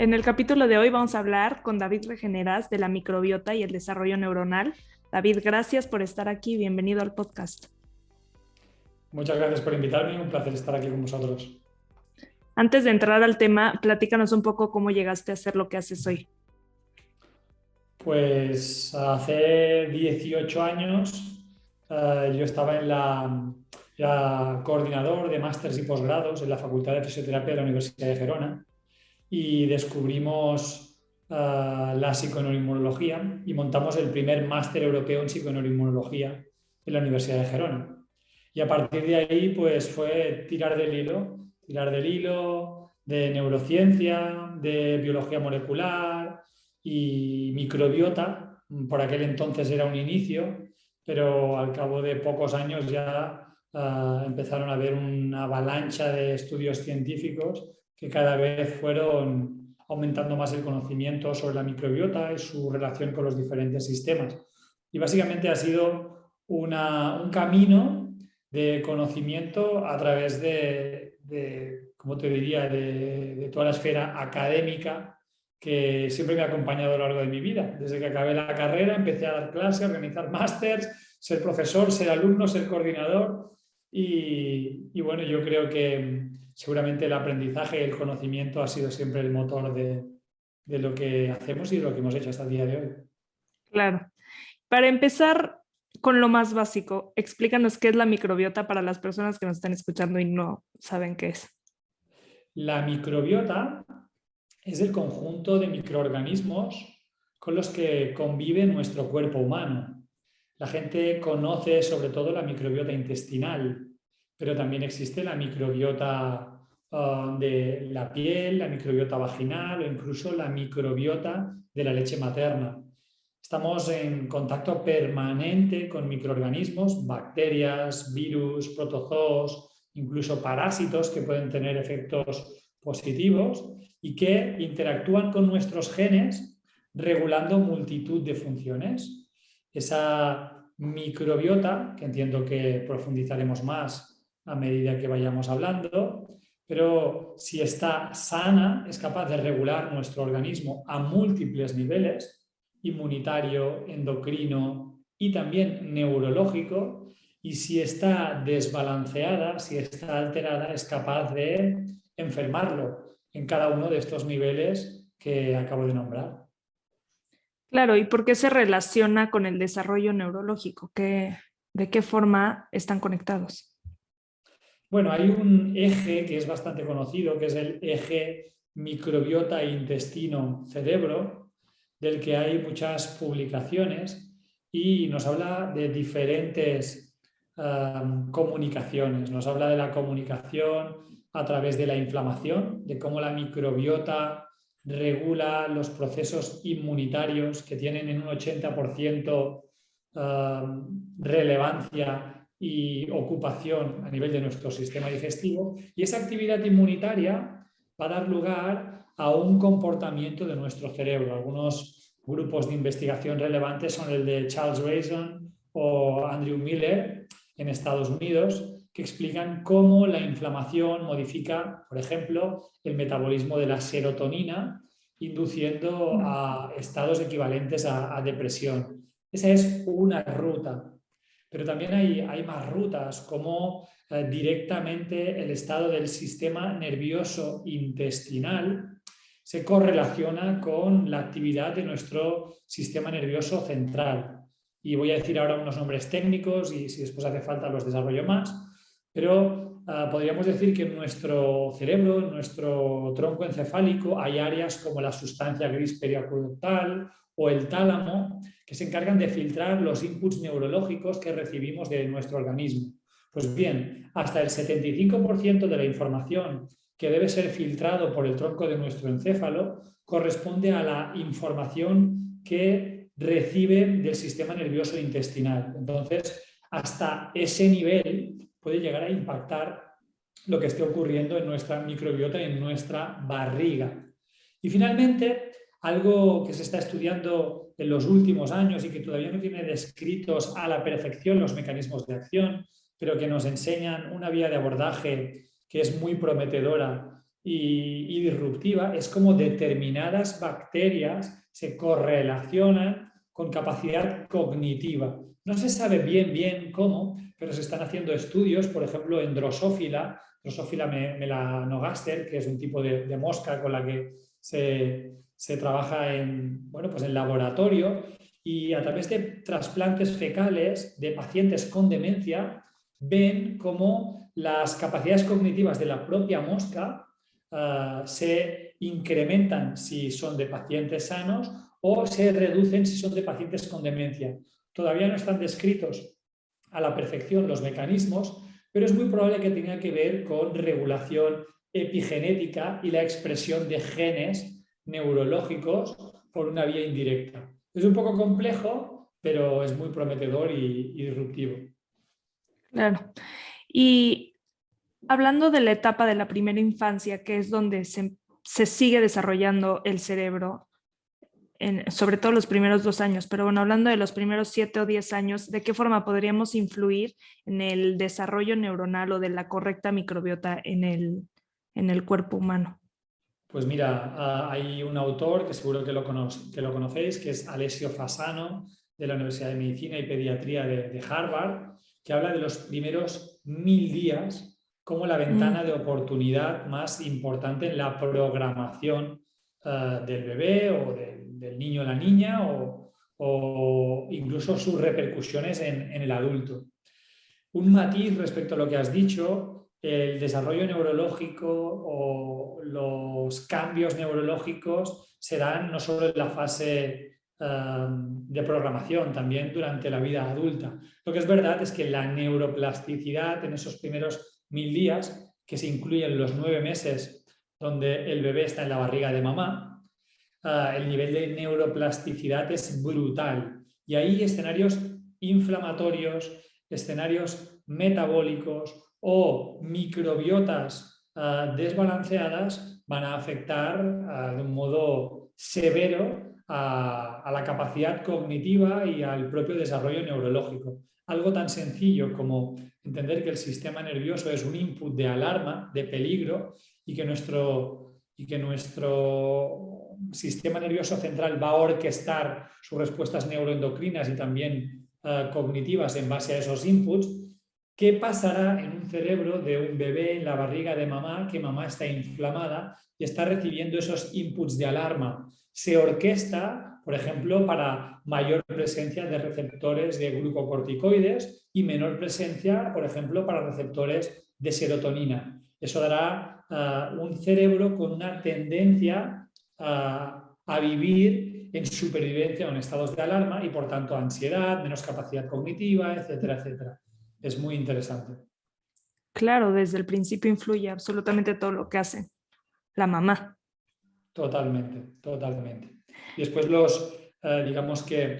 En el capítulo de hoy vamos a hablar con David Regeneras de la microbiota y el desarrollo neuronal. David, gracias por estar aquí. Bienvenido al podcast. Muchas gracias por invitarme, un placer estar aquí con vosotros. Antes de entrar al tema, platícanos un poco cómo llegaste a hacer lo que haces hoy. Pues hace 18 años yo estaba era coordinador de másters y posgrados en la Facultad de Fisioterapia de la Universidad de Gerona y descubrimos la psiconeuroinmunología y montamos el primer máster europeo en psiconeuroinmunología en la Universidad de Gerona. Y a partir de ahí, pues fue tirar del hilo de neurociencia, de biología molecular y microbiota. Por aquel entonces era un inicio, pero al cabo de pocos años ya empezaron a haber una avalancha de estudios científicos que cada vez fueron aumentando más el conocimiento sobre la microbiota y su relación con los diferentes sistemas. Y básicamente ha sido un camino de conocimiento a través ¿cómo te diría?, de toda la esfera académica que siempre me ha acompañado a lo largo de mi vida. Desde que acabé la carrera empecé a dar clases, organizar másters, ser profesor, ser alumno, ser coordinador y bueno, yo creo que seguramente el aprendizaje y el conocimiento ha sido siempre el motor de lo que hacemos y de lo que hemos hecho hasta el día de hoy. Claro. Para empezar con lo más básico, explícanos qué es la microbiota para las personas que nos están escuchando y no saben qué es. La microbiota es el conjunto de microorganismos con los que convive nuestro cuerpo humano. La gente conoce sobre todo la microbiota intestinal, pero también existe la microbiota de la piel, la microbiota vaginal o incluso la microbiota de la leche materna. Estamos en contacto permanente con microorganismos, bacterias, virus, protozoos, incluso parásitos que pueden tener efectos positivos y que interactúan con nuestros genes regulando multitud de funciones. Esa microbiota, que entiendo que profundizaremos más a medida que vayamos hablando, pero si está sana, es capaz de regular nuestro organismo a múltiples niveles, inmunitario, endocrino y también neurológico, y si está desbalanceada, si está alterada, es capaz de enfermarlo en cada uno de estos niveles que acabo de nombrar. Claro, ¿y por qué se relaciona con el desarrollo neurológico? ¿De qué forma están conectados? Bueno, hay un eje que es bastante conocido, que es el eje microbiota intestino-cerebro, del que hay muchas publicaciones y nos habla de diferentes comunicaciones. Nos habla de la comunicación a través de la inflamación, de cómo la microbiota regula los procesos inmunitarios que tienen en un 80% relevancia y ocupación a nivel de nuestro sistema digestivo, y esa actividad inmunitaria va a dar lugar a un comportamiento de nuestro cerebro. Algunos grupos de investigación relevantes son el de Charles Raison o Andrew Miller en Estados Unidos, que explican cómo la inflamación modifica, por ejemplo, el metabolismo de la serotonina, induciendo a estados equivalentes a depresión. Esa es una ruta. Pero también hay más rutas, como directamente el estado del sistema nervioso intestinal se correlaciona con la actividad de nuestro sistema nervioso central. Y voy a decir ahora unos nombres técnicos y si después hace falta los desarrollo más, pero podríamos decir que en nuestro cerebro, en nuestro tronco encefálico, hay áreas como la sustancia gris periaqueductal o el tálamo, que se encargan de filtrar los inputs neurológicos que recibimos de nuestro organismo. Pues bien, hasta el 75% de la información que debe ser filtrado por el tronco de nuestro encéfalo corresponde a la información que recibe del sistema nervioso intestinal. Entonces, hasta ese nivel puede llegar a impactar lo que esté ocurriendo en nuestra microbiota y en nuestra barriga. Y finalmente, algo que se está estudiando en los últimos años y que todavía no tiene descritos a la perfección los mecanismos de acción, pero que nos enseñan una vía de abordaje que es muy prometedora y disruptiva es como determinadas bacterias se correlacionan con capacidad cognitiva. No se sabe bien cómo, pero se están haciendo estudios, por ejemplo, en Drosophila melanogaster, que es un tipo de mosca con la que se trabaja bueno, pues en laboratorio, y a través de trasplantes fecales de pacientes con demencia ven cómo las capacidades cognitivas de la propia mosca se incrementan si son de pacientes sanos o se reducen si son de pacientes con demencia. Todavía no están descritos a la perfección los mecanismos, pero es muy probable que tenga que ver con regulación epigenética y la expresión de genes neurológicos por una vía indirecta. Es un poco complejo, pero es muy prometedor y disruptivo. Claro. Y hablando de la etapa de la primera infancia, que es donde se sigue desarrollando el cerebro, sobre todo los primeros 2 años, pero bueno, hablando de los primeros 7 o 10 años, ¿de qué forma podríamos influir en el desarrollo neuronal o de la correcta microbiota en el cuerpo humano? Pues mira, hay un autor que seguro que lo conocéis, que es Alessio Fasano, de la Universidad de Medicina y Pediatría de Harvard, que habla de los primeros 1000 días como la ventana de oportunidad más importante en la programación del bebé o del niño o la niña o incluso sus repercusiones en el adulto. Un matiz respecto a lo que has dicho, el desarrollo neurológico o los cambios neurológicos se dan no solo en la fase de programación, también durante la vida adulta. Lo que es verdad es que la neuroplasticidad en esos primeros 1000 días, que se incluyen los 9 meses donde el bebé está en la barriga de mamá, el nivel de neuroplasticidad es brutal. Y hay escenarios inflamatorios, escenarios metabólicos o microbiotas desbalanceadas van a afectar de un modo severo a la capacidad cognitiva y al propio desarrollo neurológico. Algo tan sencillo como entender que el sistema nervioso es un input de alarma, de peligro, y que nuestro sistema nervioso central va a orquestar sus respuestas neuroendocrinas y también cognitivas en base a esos inputs. ¿Qué pasará en un cerebro de un bebé en la barriga de mamá, que mamá está inflamada y está recibiendo esos inputs de alarma? Se orquesta, por ejemplo, para mayor presencia de receptores de glucocorticoides y menor presencia, por ejemplo, para receptores de serotonina. Eso dará un cerebro con una tendencia a vivir en supervivencia o en estados de alarma y, por tanto, ansiedad, menos capacidad cognitiva, etcétera, etcétera. Es muy interesante. Claro, desde el principio influye absolutamente todo lo que hace la mamá. Totalmente, totalmente. Y después digamos que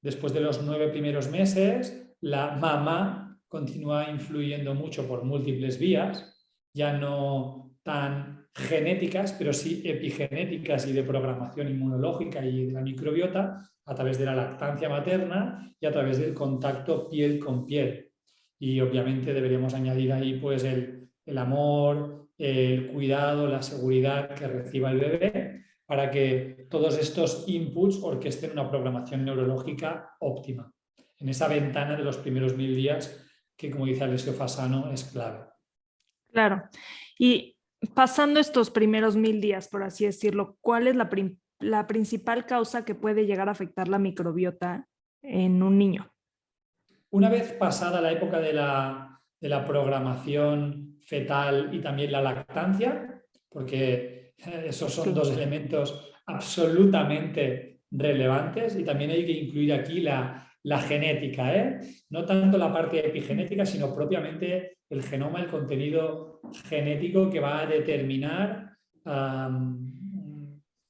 después de los 9 primeros meses, la mamá continúa influyendo mucho por múltiples vías, ya no tan genéticas, pero sí epigenéticas y de programación inmunológica y de la microbiota, a través de la lactancia materna y a través del contacto piel con piel. Y obviamente deberíamos añadir ahí pues el amor, el cuidado, la seguridad que reciba el bebé para que todos estos inputs orquesten una programación neurológica óptima. En esa ventana de los primeros 1000 días que, como dice Alessio Fasano, es clave. Claro. Y pasando estos primeros 1000 días, por así decirlo, ¿cuál es la principal causa que puede llegar a afectar la microbiota en un niño? Una vez pasada la época de la programación fetal y también la lactancia, porque esos son dos elementos absolutamente relevantes, y también hay que incluir aquí la genética, ¿eh? No tanto la parte epigenética, sino propiamente el genoma, el contenido genético que va a determinar una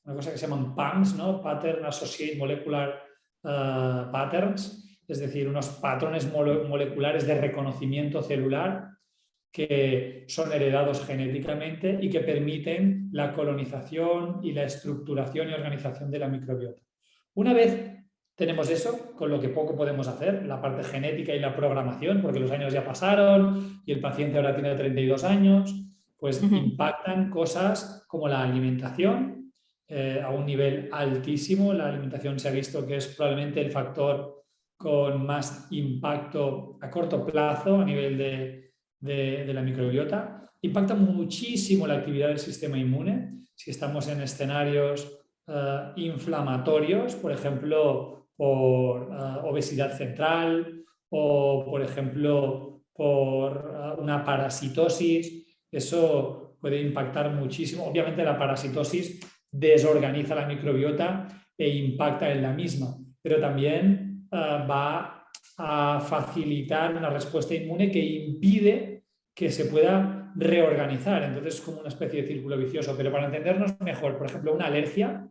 cosa que se llaman PAMs, ¿no? Pattern Associated Molecular Patterns, es decir, unos patrones moleculares de reconocimiento celular que son heredados genéticamente y que permiten la colonización y la estructuración y organización de la microbiota. Una vez tenemos eso, con lo que poco podemos hacer, la parte genética y la programación, porque los años ya pasaron y el paciente ahora tiene 32 años, pues Ujú. impactan cosas como la alimentación a un nivel altísimo. La alimentación se ha visto que es probablemente el factor con más impacto a corto plazo a nivel de la microbiota. Impacta muchísimo la actividad del sistema inmune. Si estamos en escenarios inflamatorios, por ejemplo, por obesidad central o, por ejemplo, por una parasitosis, eso puede impactar muchísimo. Obviamente la parasitosis desorganiza la microbiota e impacta en la misma, pero también va a facilitar una respuesta inmune que impide que se pueda reorganizar. Entonces es como una especie de círculo vicioso. Pero para entendernos mejor, por ejemplo, una alergia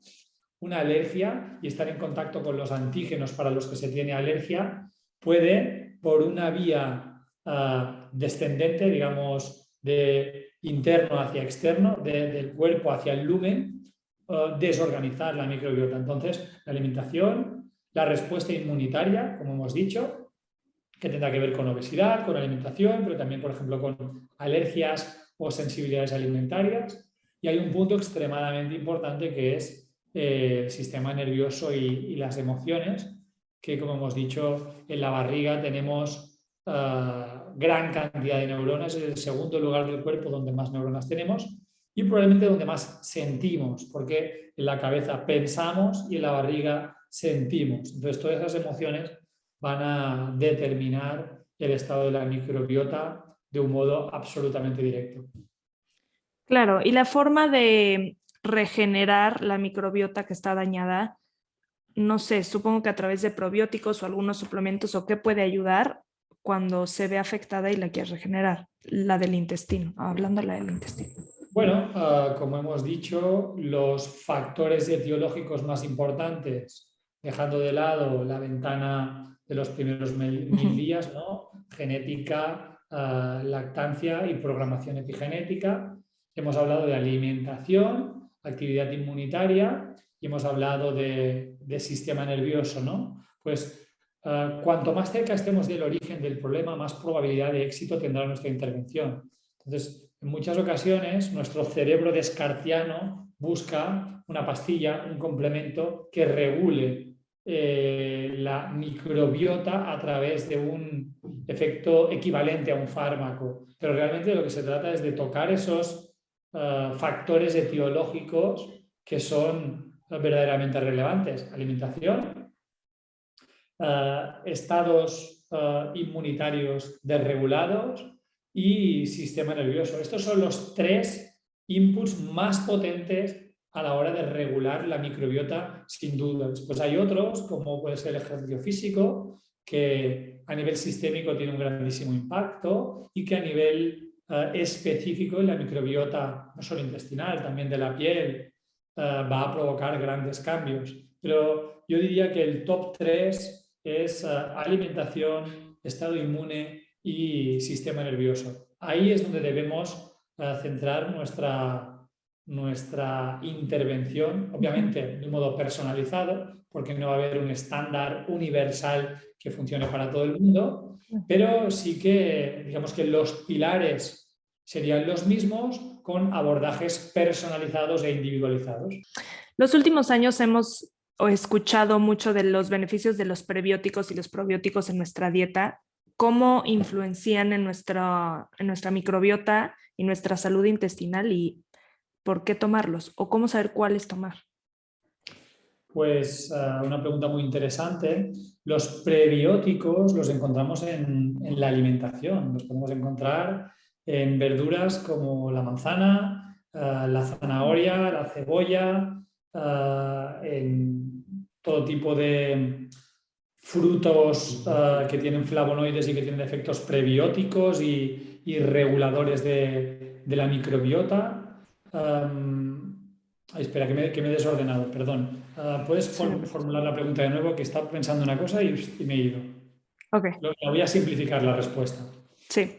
y estar en contacto con los antígenos para los que se tiene alergia puede, por una vía descendente, digamos, de interno hacia externo, del cuerpo hacia el lumen, desorganizar la microbiota. Entonces, la alimentación, la respuesta inmunitaria, como hemos dicho, que tendrá que ver con obesidad, con alimentación, pero también, por ejemplo, con alergias o sensibilidades alimentarias. Y hay un punto extremadamente importante que es el sistema nervioso y las emociones, que, como hemos dicho, en la barriga tenemos gran cantidad de neuronas, es el segundo lugar del cuerpo donde más neuronas tenemos y probablemente donde más sentimos, porque en la cabeza pensamos y en la barriga sentimos. Entonces, todas esas emociones van a determinar el estado de la microbiota de un modo absolutamente directo. Claro, y la forma de regenerar la microbiota que está dañada, no sé, supongo que a través de probióticos o algunos suplementos o qué puede ayudar cuando se ve afectada y la quiere regenerar, la del intestino, hablando de la del intestino. Bueno, como hemos dicho, los factores etiológicos más importantes, dejando de lado la ventana de los primeros mil días, ¿no? Genética, lactancia y programación epigenética. Hemos hablado de alimentación, actividad inmunitaria y hemos hablado de sistema nervioso, ¿no? Pues cuanto más cerca estemos del origen del problema, más probabilidad de éxito tendrá nuestra intervención. Entonces, en muchas ocasiones, nuestro cerebro descartiano busca una pastilla, un complemento que regule la microbiota a través de un efecto equivalente a un fármaco. Pero realmente lo que se trata es de tocar esos factores etiológicos que son verdaderamente relevantes. Alimentación, estados inmunitarios desregulados y sistema nervioso. Estos son los tres inputs más potentes a la hora de regular la microbiota, sin duda. Después hay otros, como puede ser el ejercicio físico, que a nivel sistémico tiene un grandísimo impacto y que a nivel específico en la microbiota, no solo intestinal, también de la piel, va a provocar grandes cambios. Pero yo diría que el top 3 es alimentación, estado inmune y sistema nervioso. Ahí es donde debemos centrar nuestra intervención, obviamente de un modo personalizado, porque no va a haber un estándar universal que funcione para todo el mundo, pero sí que, digamos que los pilares serían los mismos con abordajes personalizados e individualizados. Los últimos años hemos escuchado mucho de los beneficios de los prebióticos y los probióticos en nuestra dieta, cómo influencian en nuestra microbiota y nuestra salud intestinal y por qué tomarlos o cómo saber cuáles tomar. Pues una pregunta muy interesante. Los prebióticos los encontramos en la alimentación. Los podemos encontrar en verduras como la manzana, la zanahoria, la cebolla, en todo tipo de frutos que tienen flavonoides y que tienen efectos prebióticos y reguladores de la microbiota. Espera, que me he desordenado, perdón. ¿Puedes formular la pregunta de nuevo? Que estaba pensando una cosa y me he ido. Ok. Voy a simplificar la respuesta. Sí.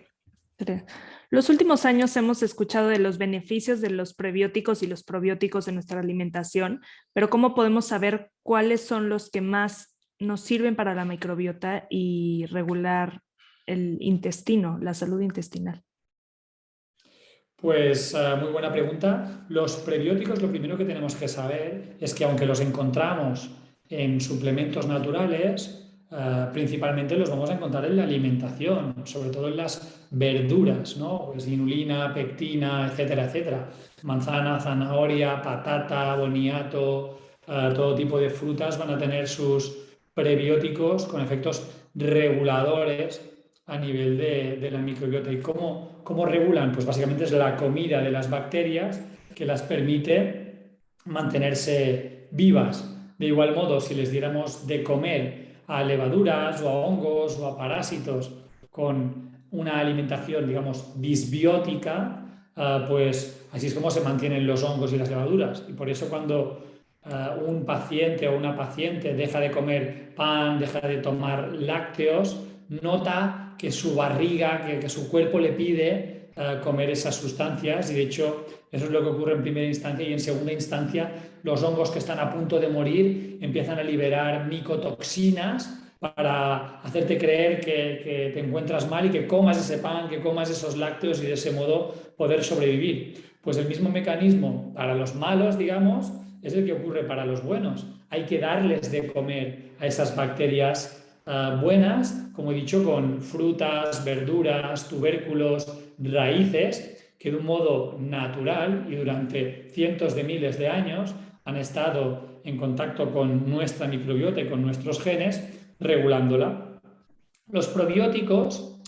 Los últimos años hemos escuchado de los beneficios de los prebióticos y los probióticos en nuestra alimentación, pero ¿cómo podemos saber cuáles son los que más nos sirven para la microbiota y regular el intestino, la salud intestinal? Pues muy buena pregunta. Los prebióticos, lo primero que tenemos que saber es que aunque los encontramos en suplementos naturales, principalmente los vamos a encontrar en la alimentación, sobre todo en las verduras, ¿no? Pues inulina, pectina, etcétera, etcétera. Manzana, zanahoria, patata, boniato, todo tipo de frutas van a tener sus prebióticos con efectos reguladores a nivel de la microbiota. ¿Y cómo regulan? Pues básicamente es la comida de las bacterias que las permite mantenerse vivas. De igual modo, si les diéramos de comer a levaduras o a hongos o a parásitos con una alimentación, digamos, disbiótica, pues así es como se mantienen los hongos y las levaduras. Y por eso cuando un paciente o una paciente deja de comer pan, deja de tomar lácteos, nota que su barriga, que su cuerpo le pide comer esas sustancias y de hecho eso es lo que ocurre en primera instancia y en segunda instancia los hongos que están a punto de morir empiezan a liberar micotoxinas para hacerte creer que te encuentras mal y que comas ese pan, que comas esos lácteos y de ese modo poder sobrevivir. Pues el mismo mecanismo para los malos, digamos, es el que ocurre para los buenos. Hay que darles de comer a esas bacterias buenas, como he dicho, con frutas, verduras, tubérculos, raíces, que de un modo natural y durante cientos de miles de años han estado en contacto con nuestra microbiota y con nuestros genes, regulándola. Los probióticos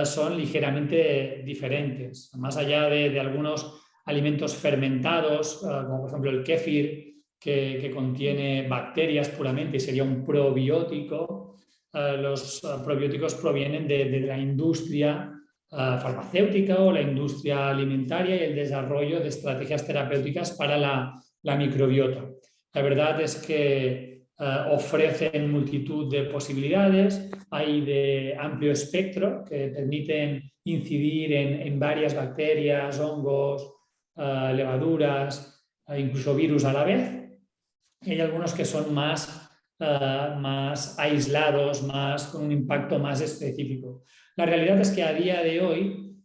son ligeramente diferentes, más allá de algunos alimentos fermentados, como por ejemplo el kéfir, que contiene bacterias puramente y sería un probiótico. Los probióticos provienen de la industria farmacéutica o la industria alimentaria y el desarrollo de estrategias terapéuticas para la microbiota. La verdad es que ofrecen multitud de posibilidades, hay de amplio espectro que permiten incidir en varias bacterias, hongos, levaduras, incluso virus a la vez. Y hay algunos que son más aislados, con un impacto más específico. La realidad es que a día de hoy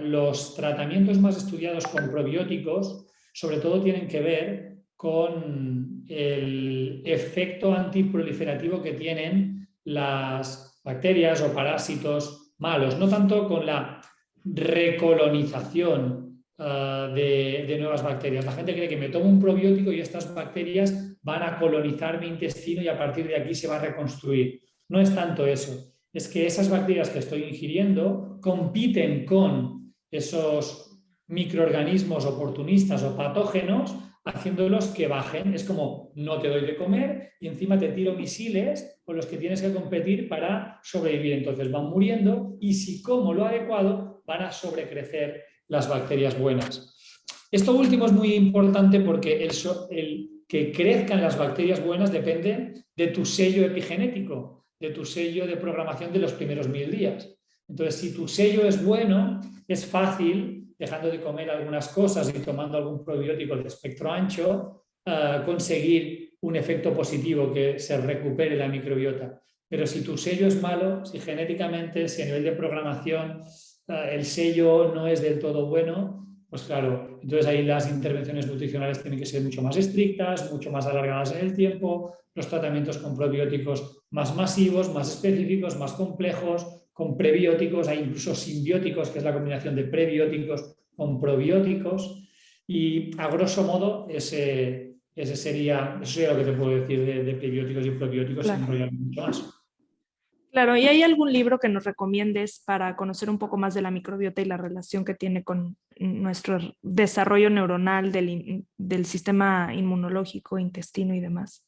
los tratamientos más estudiados con probióticos sobre todo tienen que ver con el efecto antiproliferativo que tienen las bacterias o parásitos malos, no tanto con la recolonización de nuevas bacterias. La gente cree que me tomo un probiótico y estas bacterias van a colonizar mi intestino y a partir de aquí se va a reconstruir. No es tanto eso, es que esas bacterias que estoy ingiriendo compiten con esos microorganismos oportunistas o patógenos haciéndolos que bajen. Es como no te doy de comer y encima te tiro misiles con los que tienes que competir para sobrevivir. Entonces van muriendo y si como lo adecuado van a sobrecrecer las bacterias buenas. Esto último es muy importante porque el que crezcan las bacterias buenas depende de tu sello epigenético, de tu sello de programación de los primeros 1000 días. Entonces, si tu sello es bueno, es fácil, dejando de comer algunas cosas y tomando algún probiótico de espectro ancho, conseguir un efecto positivo que se recupere la microbiota. Pero si tu sello es malo, si genéticamente, si a nivel de programación el sello no es del todo bueno, pues claro, entonces ahí las intervenciones nutricionales tienen que ser mucho más estrictas, mucho más alargadas en el tiempo, los tratamientos con probióticos más masivos, más específicos, más complejos, con prebióticos, hay incluso simbióticos, que es la combinación de prebióticos con probióticos, y a grosso modo eso sería lo que te puedo decir de prebióticos y probióticos, sin enrollar mucho más. Claro, ¿y hay algún libro que nos recomiendes para conocer un poco más de la microbiota y la relación que tiene con nuestro desarrollo neuronal del sistema inmunológico, intestino y demás?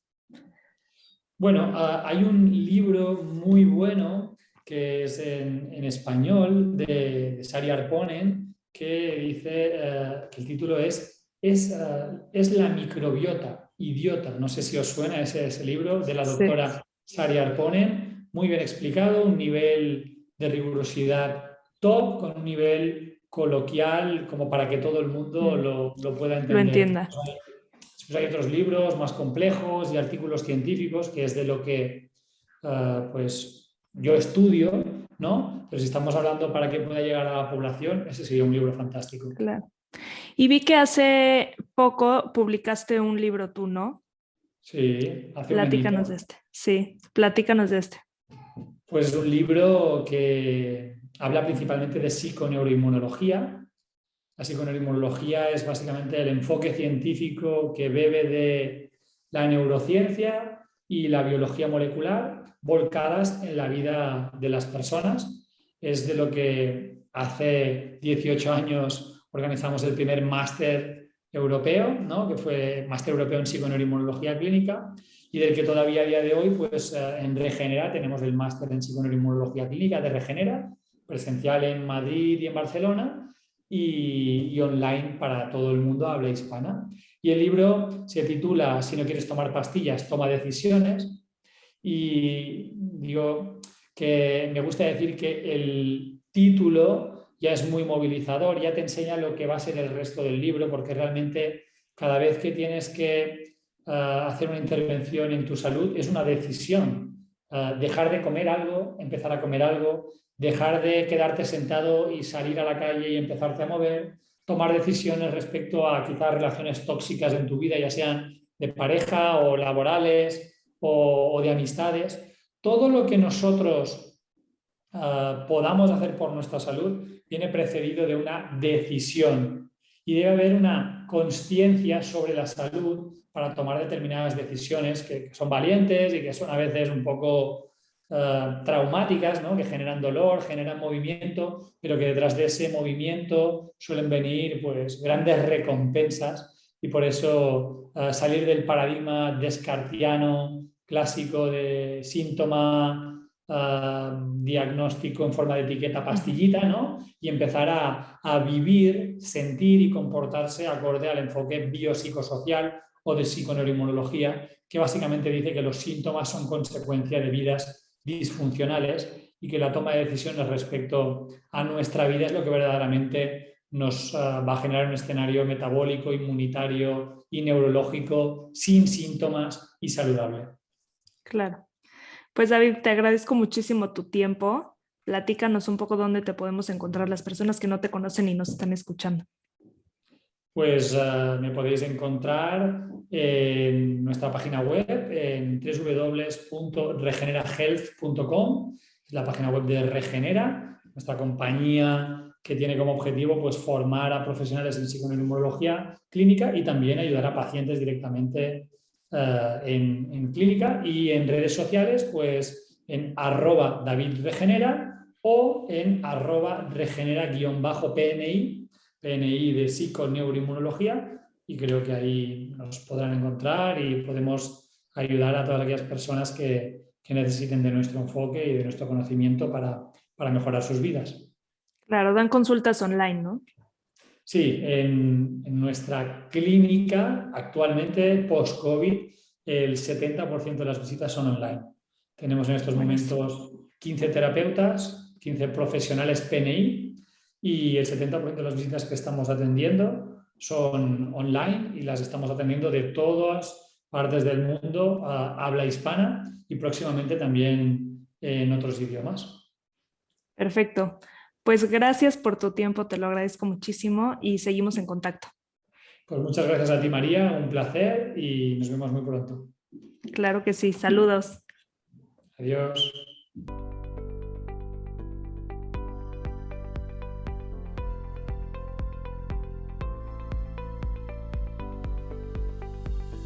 Bueno, hay un libro muy bueno que es en español de Sari Arponen que dice que el título es la microbiota, idiota. No sé si os suena ese libro de la Sí. doctora Sari Arponen, muy bien explicado, un nivel de rigurosidad top, con un nivel coloquial como para que todo el mundo lo pueda Lo entender. entienda. Después hay otros libros más complejos y artículos científicos, que es de lo que pues yo estudio ¿no? Pero si estamos hablando para que pueda llegar a la población, ese sería un libro fantástico. Claro. Y vi que hace poco publicaste un libro tú, ¿no? Sí, hace un Platícanos de añito. este. Sí, platícanos de este. Pues es un libro que habla principalmente de psiconeuroinmunología. La psiconeuroinmunología es básicamente el enfoque científico que bebe de la neurociencia y la biología molecular volcadas en la vida de las personas. Es de lo que hace 18 años organizamos el primer máster europeo, ¿no? Que fue máster europeo en psiconeuroinmunología clínica, y del que todavía a día de hoy, pues en Regenera tenemos el máster en psiconeuroinmunología clínica de Regenera, presencial en Madrid y en Barcelona, y online para todo el mundo habla hispana. Y el libro se titula Si no quieres tomar pastillas, toma decisiones. Y digo que me gusta decir que el título ya es muy movilizador, ya te enseña lo que va a ser el resto del libro, porque realmente cada vez que tienes que hacer una intervención en tu salud es una decisión. Dejar de comer algo, empezar a comer algo, dejar de quedarte sentado y salir a la calle y empezarte a mover, tomar decisiones respecto a quizás relaciones tóxicas en tu vida, ya sean de pareja o laborales o de amistades. Todo lo que nosotros podamos hacer por nuestra salud viene precedido de una decisión, y debe haber una conciencia sobre la salud para tomar determinadas decisiones que son valientes y que son a veces un poco traumáticas, ¿no? Que generan dolor, generan movimiento, pero que detrás de ese movimiento suelen venir pues, grandes recompensas, y por eso salir del paradigma descartiano clásico de síntoma, diagnóstico en forma de etiqueta pastillita, ¿no? Y empezar a vivir, sentir y comportarse acorde al enfoque biopsicosocial o de psiconeuroinmunología, que básicamente dice que los síntomas son consecuencia de vidas disfuncionales y que la toma de decisiones respecto a nuestra vida es lo que verdaderamente nos va a generar un escenario metabólico, inmunitario y neurológico sin síntomas y saludable. Claro. Pues David, te agradezco muchísimo tu tiempo. Platícanos un poco dónde te podemos encontrar las personas que no te conocen y nos están escuchando. Pues me podéis encontrar en nuestra página web en www.regenerahealth.com, es la página web de Regenera, nuestra compañía que tiene como objetivo pues, formar a profesionales en psiconeuroinmunología clínica y también ayudar a pacientes directamente en clínica, y en redes sociales pues en @DavidRegenera o en @regenera_PNI, PNI de psiconeuroinmunología, y creo que ahí nos podrán encontrar y podemos ayudar a todas aquellas personas que necesiten de nuestro enfoque y de nuestro conocimiento para mejorar sus vidas. Claro, dan consultas online, ¿no? Sí, en nuestra clínica actualmente, post-COVID, el 70% de las visitas son online. Tenemos en estos Buenísimo. momentos 15 terapeutas, 15 profesionales PNI, y el 70% de las visitas que estamos atendiendo son online y las estamos atendiendo de todas partes del mundo a habla hispana y próximamente también en otros idiomas. Perfecto. Pues gracias por tu tiempo, te lo agradezco muchísimo y seguimos en contacto. Pues muchas gracias a ti, María, un placer y nos vemos muy pronto. Claro que sí, saludos. Adiós.